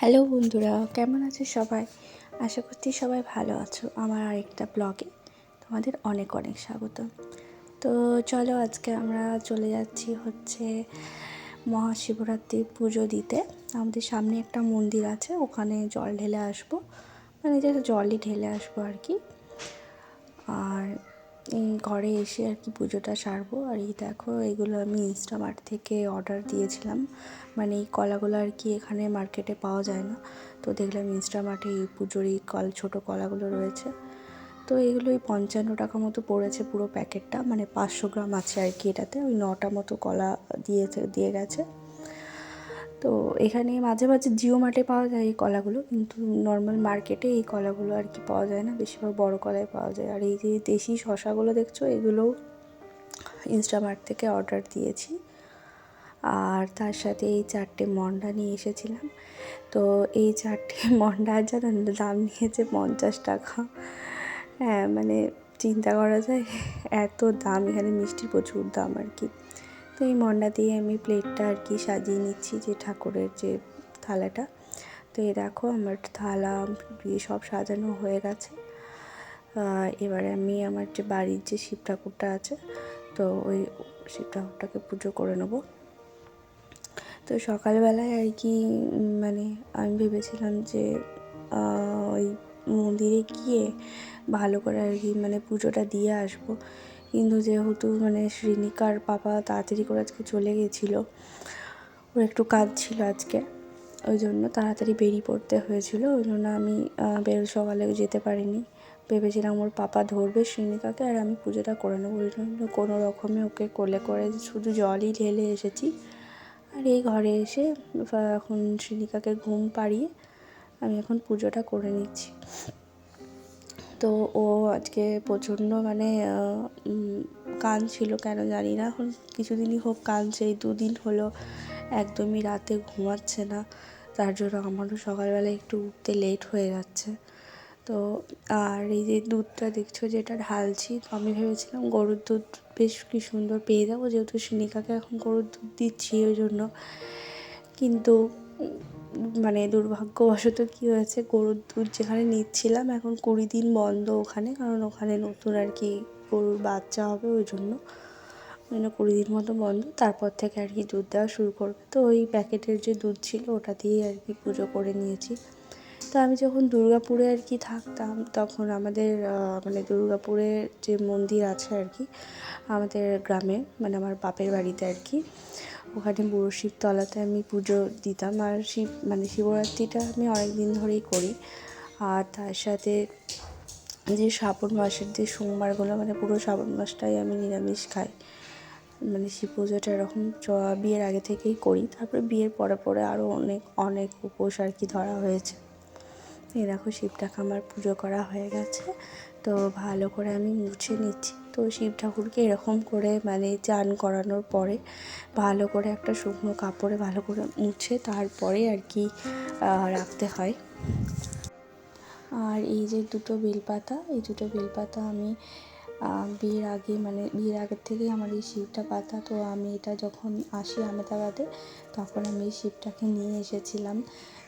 Hello বন্ধুরা, কেমন আছে সবাই? আশা করছি সবাই ভালো আছো। আমার আরেকটা ব্লগে তোমাদের অনেক অনেক স্বাগত। তো চলো, আজকে আমরা চলে যাচ্ছি মহাশিবরাত্রির পুজো দিতে। আমাদের সামনে একটা মন্দির আছে, ওখানে জল ঢেলে আসবো, মানে জাস্ট জলই ঢেলে আসবো আর কি। আর এই ঘরে এসে আর কি পুজোটা সারবো। আর এই দেখো, এগুলো আমি ইনস্টামার্ট থেকে অর্ডার দিয়েছিলাম। মানে এই কলাগুলো আর কি এখানে মার্কেটে পাওয়া যায় না, তো দেখলাম ইনস্টামার্টে এই পুজোর এই ছোটো কলাগুলো রয়েছে। তো এগুলো ওই 55 টাকা মতো পড়েছে পুরো প্যাকেটটা, মানে 500 গ্রাম আছে আর কি এটাতে। ওই 9টা মতো কলা দিয়ে গেছে। তো এখানে মাঝে মাঝে জিও মার্টে পাওয়া যায় এই কলাগুলো, কিন্তু নর্মাল মার্কেটে এই কলাগুলো আর কি পাওয়া যায় না, বেশিরভাগ বড় কলাই পাওয়া যায়। আর এই যে দেশি শসাগুলো দেখছো, এগুলোও ইনস্টামার্ট থেকে অর্ডার দিয়েছি। আর তার সাথে এই 4টে মন্ডা নিয়ে এসেছিলাম। তো এই 4টে মন্ডার জানেন দাম নিয়েছে 50 টাকা। হ্যাঁ, মানে চিন্তা করা যায় এত দাম, এখানে মিষ্টির প্রচুর দাম আর কি। তো এই মন্ডা দিয়ে আমি প্লেটটা আর কি সাজিয়ে নিচ্ছি, যে ঠাকুরের যে থালাটা। তো এই দেখো, আমার থালা দিয়ে সব সাজানো হয়ে গেছে। এবারে আমি আমার যে বাড়ির যে শিব ঠাকুরটা আছে, তো ওই শিব ঠাকুরটাকে পুজো করে নেবো। তো সকালবেলায় আর কি মানে আমি ভেবেছিলাম যে ওই মন্দিরে গিয়ে ভালো করে আর কি মানে পুজোটা দিয়ে আসবো, কিন্তু যেহেতু মানে শ্রীনিকার পাপা তাড়াতাড়ি করে আজকে চলে গেছিলো, ওর একটু কাজ ছিল আজকে, ওই জন্য তাড়াতাড়ি বেরিয়ে পড়তে হয়েছিল। ওই জন্য আমি সকালে যেতে পারিনি। ভেবেছিলাম ওর পাপা ধরবে শ্রীনিকাকে আর আমি পুজোটা করে নেবো, ওই জন্য কোনো রকমে ওকে কোলে করে শুধু জলই ঢেলে এসেছি। আর এই ঘরে এসে এখন শ্রীনিকাকে ঘুম পাড়িয়ে আমি এখন পুজোটা করে নিচ্ছি। তো ও আজকে প্রচণ্ড মানে কাঁদছিল, কেন জানি না, এখন কিছুদিনই হোক কাঁদছে। এই 2 দিন হলো একদমই রাতে ঘুমাচ্ছে না, তার জন্য আমারও সকালবেলা একটু উঠতে লেট হয়ে যাচ্ছে। তো আর এই যে দুধটা দেখছো যেটা ঢালছি, তো আমি ভেবেছিলাম গরুর দুধ বেশ কি সুন্দর পেয়ে যাবো, যেহেতু শ্রীনিকাকে এখন গরুর দুধ দিচ্ছি ওই জন্য। কিন্তু মানে দুর্ভাগ্যবশত কী হয়েছে, গরুর দুধ যেখানে নিচ্ছিলাম এখন 20 দিন বন্ধ ওখানে, কারণ ওখানে নতুন আর কি গরুর বাচ্চা হবে, ওই জন্য 20 দিন মতো বন্ধ। তারপর থেকে আর কি দুধ দেওয়া শুরু করবে। তো ওই প্যাকেটের যে দুধ ছিল ওটা দিয়েই আর কি পুজো করে নিয়েছি। তো আমি যখন দুর্গাপুরে আর কি থাকতাম, তখন আমাদের মানে দুর্গাপুরে যে মন্দির আছে আর কি আমাদের গ্রামে, মানে আমার বাপের বাড়িতে আর কি, ওখানে বুড়ো শিবতলাতে আমি পুজো দিতাম। আর শিবরাত্রিটা আমি অনেক দিন ধরেই করি। আর তার সাথে যে শ্রাবণ মাসের যে সোমবারগুলো, মানে পুরো শ্রাবণ মাসটাই আমি নিরামিষ খাই। মানে শিব পুজোটা এরকম বিয়ের আগে থেকেই করি, তারপরে বিয়ের পরে পরে আরও অনেক অনেক উপোস আর কি ধরা হয়েছে। এই দেখো, শিবটাকে আমার পুজো করা হয়ে গেছে। তো ভালো করে আমি মুছে নিচ্ছি। তো শিব ঠাকুরকে এরকম করে মানে চান করানোর পরে ভালো করে একটা শুকনো কাপড়ে ভালো করে মুছে তারপরে আর কি রাখতে হয়। আর এই যে দুটো বেলপাতা, এই দুটো বেলপাতা আমি বিয়ের আগে, মানে বিয়ের আগের থেকেই আমার এই শিবটা পাতা। তো আমি এটা যখন আসি আমেদাবাদে, তখন আমি এই শিবটাকে নিয়ে এসেছিলাম।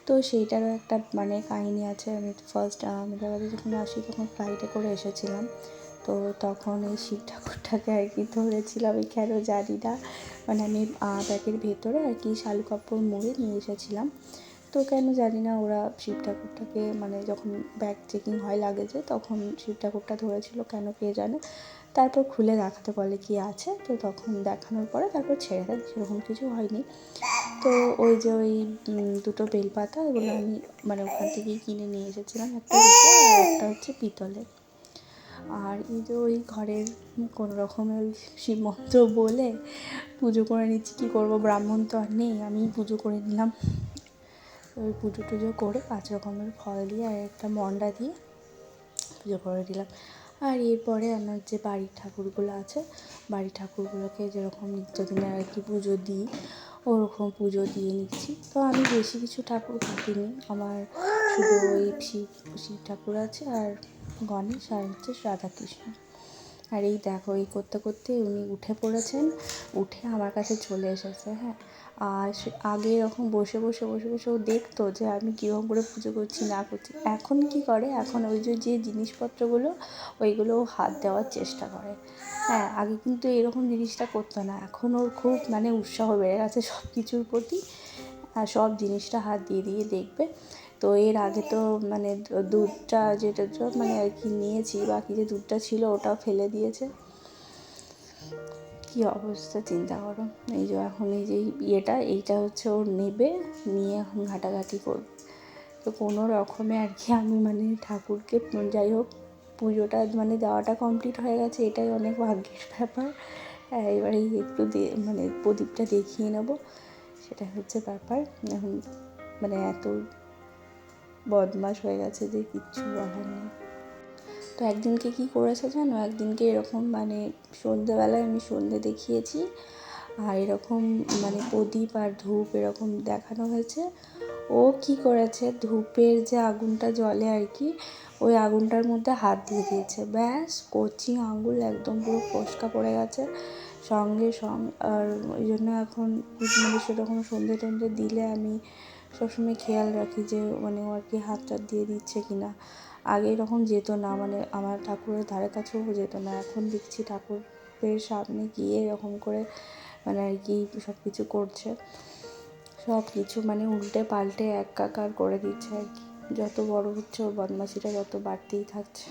তো সেইটারও একটা মানে কাহিনী আছে। আমি ফার্স্ট আমেদাবাদে যখন আসি তখন ফ্লাইটে করে এসেছিলাম। তো তখন এই শিব ঠাকুরটাকে আর কি ধরেছিলাম, আমি কেন জানি না, মানে আমি ব্যাগের ভেতরে আর কি শালু কাপড় মুড়ে নিয়ে এসেছিলাম। তো কেন জানি না ওরা শিব ঠাকুরটাকে, মানে যখন ব্যাগ চেকিং হয় লাগেজে, তখন শিব ঠাকুরটা ধরেছিল, কেন কে জানে। তারপর খুলে দেখাতে বলে কি আছে, তো তখন দেখানোর পরে তারপর ছেড়ে দেয়, সেরকম কিছু হয়নি। তো ওই যে ওই দুটো বেলপাতা, এগুলো আমি মানে ওখান থেকেই কিনে নিয়ে এসেছিলাম, একটা রূপোর আর একটা হচ্ছে পিতলের। আর এই যে ওই ঘরের কোনো রকমের ওই শিব মন্ত্র বলে পুজো করে নিচ্ছি। কী করবো, ব্রাহ্মণ তো আর নেই, আমিই পুজো করে নিলাম। ওই পুজো টুজো করে 5 রকমের ফল দিয়ে আর একটা মন্ডা দিয়ে পুজো করে দিলাম। আর এরপরে আমার যে বাড়ির ঠাকুরগুলো আছে, বাড়ির ঠাকুরগুলোকে যেরকম নিত্যদিনের আর কি পুজো দিই, ওরকম পুজো দিয়ে নিচ্ছি। তো আমি বেশি কিছু ঠাকুর কাটিনি, আমার শুধু ওই শিব ঠাকুর আছে আর গণেশ আর হচ্ছে রাধাকৃষ্ণ। আর এই দেখো, এই করতে করতে উনি উঠে পড়েছেন, উঠে আমার কাছে চলে এসেছে। হ্যাঁ, আর আগে এরকম বসে বসে ও দেখতো যে আমি কীরকম করে পুজো করছি না করছি। এখন কি করে, এখন ওই যে জিনিসপত্রগুলো ওইগুলো হাত দেওয়ার চেষ্টা করে। হ্যাঁ, আগে কিন্তু এরকম জিনিসটা করতো না। এখন ওর খুব মানে উৎসাহ বেড়ে গেছে সব কিছুর প্রতি, আর সব জিনিসটা হাত দিয়ে দিয়ে দেখবে। তো এর আগে তো মানে দুধটা যেটা মানে আর কি নিয়েছি, বাকি যে দুধটা ছিল ওটাও ফেলে দিয়েছে। কী অবস্থা চিন্তা করো। এই যে এখন এই যে এইটা হচ্ছে ওর নেবে, নিয়ে এখন ঘাটাঘাটি করবে। তো কোনো রকমে আর কি আমি মানে ঠাকুরকে যাই হোক পুজোটা মানে দেওয়াটা কমপ্লিট হয়ে গেছে, এটাই অনেক ভাগ্যের ব্যাপার। হ্যাঁ, এবারে একটু মানে প্রদীপটা দেখিয়ে নেব, সেটা হচ্ছে ব্যাপার। এখন মানে এত বদমাশ হয়ে গেছে যে কিচ্ছু বলার নেই। তো একদিনকে কী করেছে জানো, একদিনকে এরকম মানে সন্ধ্যেবেলায় আমি সন্ধ্যে দেখিয়েছি, আর এরকম মানে প্রদীপ আর ধূপ এরকম দেখানো হয়েছে। ও কি করেছে, ধূপের যে আগুনটা জ্বলে আর কি, ওই আগুনটার মধ্যে হাত দিয়ে দিয়েছে, ব্যাস কচি আঙুল একদম পুরো ফোসকা পড়ে গেছে সঙ্গে আর ওই জন্য এখন মানে সেরকম সন্ধ্যে টন্ধে দিলে আমি সবসময় খেয়াল রাখি যে মানে ও আর কি হাতটা দিয়ে দিচ্ছে কি না। আগে এরকম যেত না, মানে আমার ঠাকুরের ধারে কাছেও যেত না। এখন দেখছি ঠাকুরের সামনে গিয়ে এরকম করে মানে আর কি সব কিছু করছে, সব কিছু মানে উল্টে পাল্টে একাকার করে দিচ্ছে আর কি। যত বড় হচ্ছে ওর বদমাশিটা তত বাড়তেই থাকছে।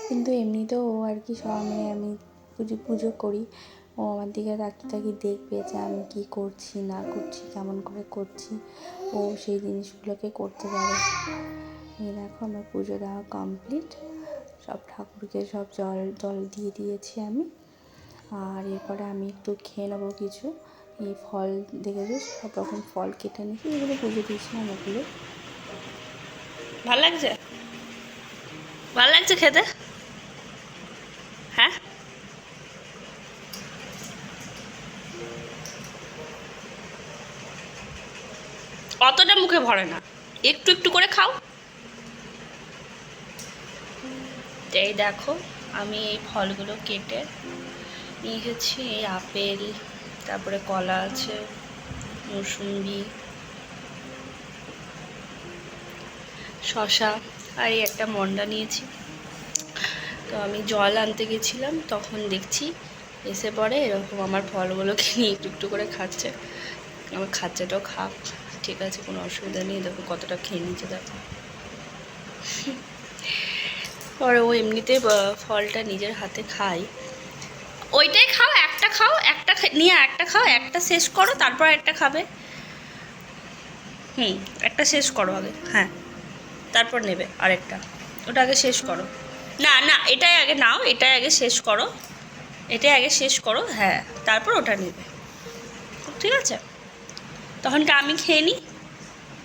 কিন্তু এমনিতেও ও আর কি সামনে আমি পুজো করি, ও আমার দিকে তাকিয়ে দেখবে যে আমি কি করছি না করছি, কেমন করে করছি, ও সেই জিনিসগুলোকে করতে পারে। এই দেখো আমার পুজো দেওয়া কমপ্লিট, সব ঠাকুরকে সব জল দিয়ে দিয়েছি আমি। আর এরপরে আমি একটু খেয়ে নেবো কিছু। এই ফল দেখেছো, সব রকম ফল কেটে নিয়েছি, এগুলো পুজো দিয়েছিলাম ওগুলো। ভাল লাগছে, ভাল লাগছে খেতে? হ্যাঁ, অতটা মুখে ভরে না, একটু একটু করে খাও। এই দেখো আমি এই ফলগুলো কেটে নিয়ে এসেছি। এই আপেল, তারপরে কলা আছে, মৌসুম্বি, শশা, আর এই একটা মন্ডা নিয়েছি। তো আমি জল আনতে গেছিলাম, তখন দেখছি এসে পরে এরকম আমার ফলগুলোকে নিয়ে একটু একটু করে খাচ্ছে। আমার খাচ্ছেটাও খাক, ঠিক আছে, কোনো অসুবিধা নেই। দেখো কতটা খেয়ে নিচ্ছে, দেখো। পরে ও এমনিতে ফলটা নিজের হাতে খায়, ওইটাই খাও, একটা খাও, একটা নিয়ে একটা খাও, একটা শেষ করো, তারপর একটা খাবে। একটা শেষ করো আগে, হ্যাঁ, তারপর নেবে আরেকটা। ওটা আগে শেষ করো। না না, এটাই আগে নাও, এটাই আগে শেষ করো, এটাই আগে শেষ করো, হ্যাঁ, তারপর ওটা নেবে, ঠিক আছে? তখনকে আমি খেয়ে নিই,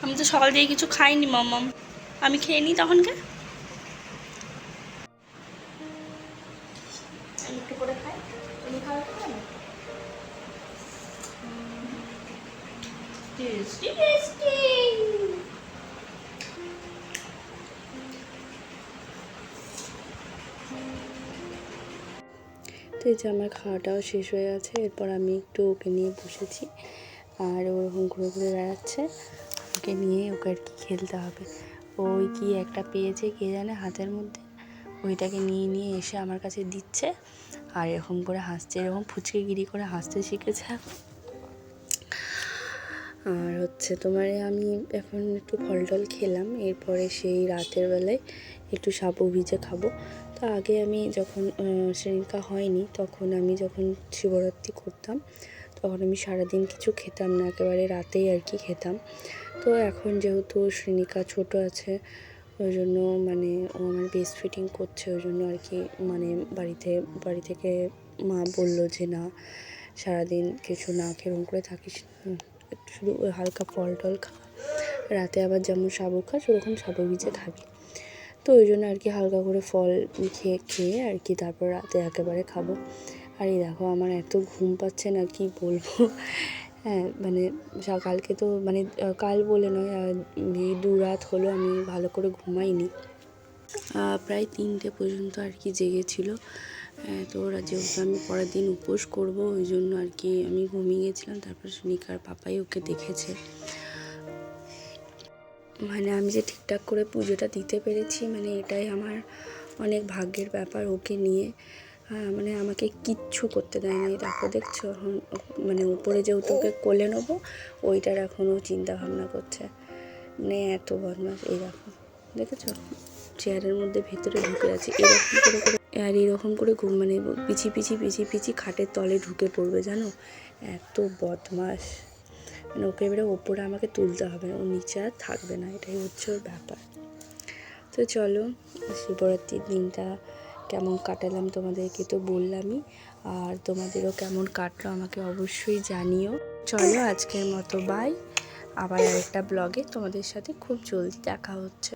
আমি তো সকাল থেকে কিছু খাইনি মাম্মাম, আমি খেয়ে নিই তখনকে। একটু করে খাই, তুমি খাও একটু। Tasty tasty. তো এই যে আমার খাওয়াটাও শেষ হয়ে গেছে, এরপর আমি একটু ওকে নিয়ে বসেছি, আর ওরকম ঘুরে ঘুরে বেড়াচ্ছে, ওকে নিয়ে ওকে আর কি খেলতে হবে। ওই কি একটা পেয়েছে কে জানে হাতের মধ্যে, ওইটাকে নিয়ে নিয়ে এসে আমার কাছে দিচ্ছে, আর এরকম করে হাসছে, এরকম ফুচকেগিরি করে হাসতে শিখেছে। আর হচ্ছে তোমার আমি এখন একটু ফল টল খেলাম, এরপরে সেই রাতের বেলায় একটু সাবু ভিজে খাবো। তো আগে আমি যখন শ্রেণিকা হয়নি, তখন আমি যখন শিবরাত্রি করতাম, তখন আমি সারাদিন কিছু খেতাম না, একেবারে রাতেই আর কি খেতাম। তো এখন যেহেতু শ্রেণিকা ছোট আছে, ওই জন্য মানে ও আমার বেস্ট ফিটিং করছে, ওই জন্য আর কি মানে বাড়ি থেকে মা বললো যে না, সারাদিন কিছু না খেয়ে করে থাকিস, শুধু ওই হালকা ফল টল খা, রাতে আবার যেমন সাবু খাস ওরকম সাবু ভিজে খাবি। তো ওই জন্য আর কি হালকা করে ফল খেয়ে আর কি তারপর রাতে একেবারে খাবো। আর এই দেখো আমার এত ঘুম পাচ্ছে না, কি বলবো। হ্যাঁ, মানে কালকে তো মানে কাল বলে নয়, এই 2 রাত হলো আমি ভালো করে ঘুমাইনি, প্রায় 3টে পর্যন্ত আর কি জেগেছিল। তো ওরা যেহেতু আমি পরের দিন উপোস করব ওই জন্য আর কি আমি ঘুমিয়ে গেছিলাম। তারপর সুনিকার পাপাই ওকে দেখেছে। মানে আমি যে ঠিকঠাক করে পুজোটা দিতে পেরেছি, মানে এটাই আমার অনেক ভাগ্যের ব্যাপার ওকে নিয়ে। মানে আমাকে কিচ্ছু করতে দেয়নি। দেখো দেখছো এখন মানে উপরে যেহেতু ওকে কোলে নেবো ওইটার এখনও চিন্তা ভাবনা করছে। মানে এত বদমাস। এই দেখো দেখেছো চেয়ারের মধ্যে ভেতরে ঢুকে আছে এরকম করে করে, আর এরকম করে মানে পিছি খাটের তলে ঢুকে পড়বে জানো, এত বদমাস। মানে ওকে এবারে ওপরে আমাকে তুলতে হবে, ও নিচে আর থাকবে না, এটাই হচ্ছে ওর ব্যাপার। তো চলো শিবরাত্রির দিনটা কেমন কাটালাম তোমাদেরকে তো বললামই, আর তোমাদেরও কেমন কাটলো আমাকে অবশ্যই জানিও। চলো আজকের মতো বাই, আবার আরেকটা ব্লগে তোমাদের সাথে খুব জলদি দেখা হচ্ছে।